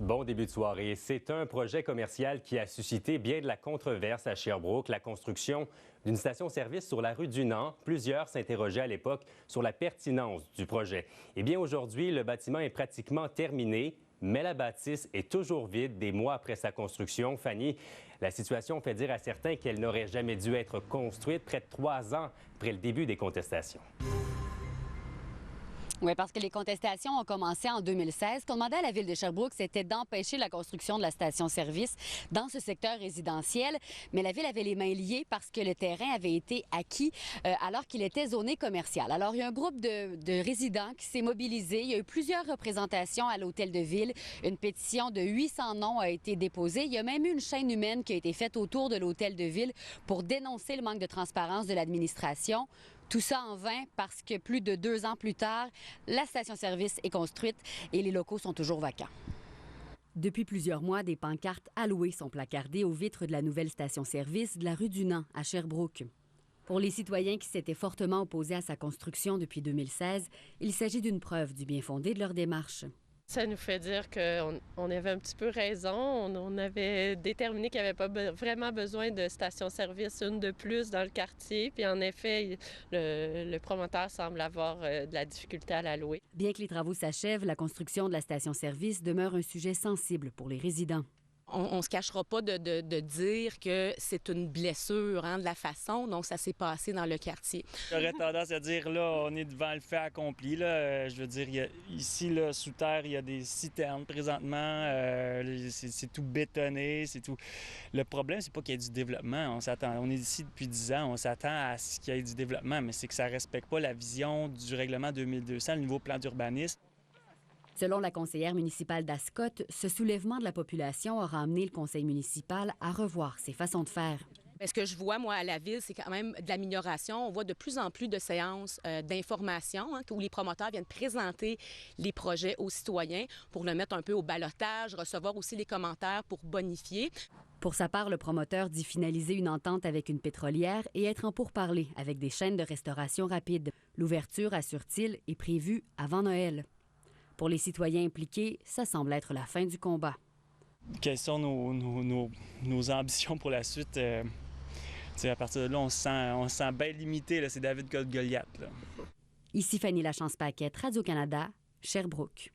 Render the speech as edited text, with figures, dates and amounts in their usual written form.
Bon début de soirée. C'est un projet commercial qui a suscité bien de la controverse à Sherbrooke, la construction d'une station-service sur la rue du Nant. Plusieurs s'interrogeaient à l'époque sur la pertinence du projet. Eh bien, aujourd'hui, le bâtiment est pratiquement terminé, mais la bâtisse est toujours vide des mois après sa construction. Fanny, la situation fait dire à certains qu'elle n'aurait jamais dû être construite près de 3 ans après le début des contestations. Oui, parce que les contestations ont commencé en 2016. Ce qu'on demandait à la Ville de Sherbrooke, c'était d'empêcher la construction de la station-service dans ce secteur résidentiel. Mais la Ville avait les mains liées parce que le terrain avait été acquis alors qu'il était zoné commercial. Alors, il y a un groupe de résidents qui s'est mobilisé. Il y a eu plusieurs représentations à l'Hôtel de Ville. Une pétition de 800 noms a été déposée. Il y a même eu une chaîne humaine qui a été faite autour de l'Hôtel de Ville pour dénoncer le manque de transparence de l'administration. Tout ça en vain parce que plus de 2 ans plus tard, la station-service est construite et les locaux sont toujours vacants. Depuis plusieurs mois, des pancartes allouées sont placardées aux vitres de la nouvelle station-service de la rue du Nant à Sherbrooke. Pour les citoyens qui s'étaient fortement opposés à sa construction depuis 2016, il s'agit d'une preuve du bien-fondé de leur démarche. Ça nous fait dire qu'on avait un petit peu raison. On avait déterminé qu'il n'y avait pas vraiment besoin de station-service, une de plus dans le quartier. Puis en effet, le promoteur semble avoir de la difficulté à la louer. Bien que les travaux s'achèvent, la construction de la station-service demeure un sujet sensible pour les résidents. On ne se cachera pas de dire que c'est une blessure de la façon dont ça s'est passé dans le quartier. J'aurais tendance à dire, là, on est devant le fait accompli. Là. Je veux dire, ici, là, sous terre, il y a des citernes présentement. C'est tout bétonné, c'est tout. Le problème, c'est pas qu'il y ait du développement. On est ici depuis 10 ans, on s'attend à ce qu'il y ait du développement, mais c'est que ça ne respecte pas la vision du règlement 2200, le nouveau plan d'urbanisme. Selon la conseillère municipale d'Ascot, ce soulèvement de la population aura amené le conseil municipal à revoir ses façons de faire. Ce que je vois, moi, à la Ville, c'est quand même de l'amélioration. On voit de plus en plus de séances d'information où les promoteurs viennent présenter les projets aux citoyens pour le mettre un peu au ballottage, recevoir aussi les commentaires pour bonifier. Pour sa part, le promoteur dit finaliser une entente avec une pétrolière et être en pourparlers avec des chaînes de restauration rapide. L'ouverture, assure-t-il, est prévue avant Noël. Pour les citoyens impliqués, ça semble être la fin du combat. Quelles sont nos ambitions pour la suite? À partir de là, on se sent bien limité. C'est David contre Goliath. Là. Ici Fanny Lachance-Paquette, Radio-Canada, Sherbrooke.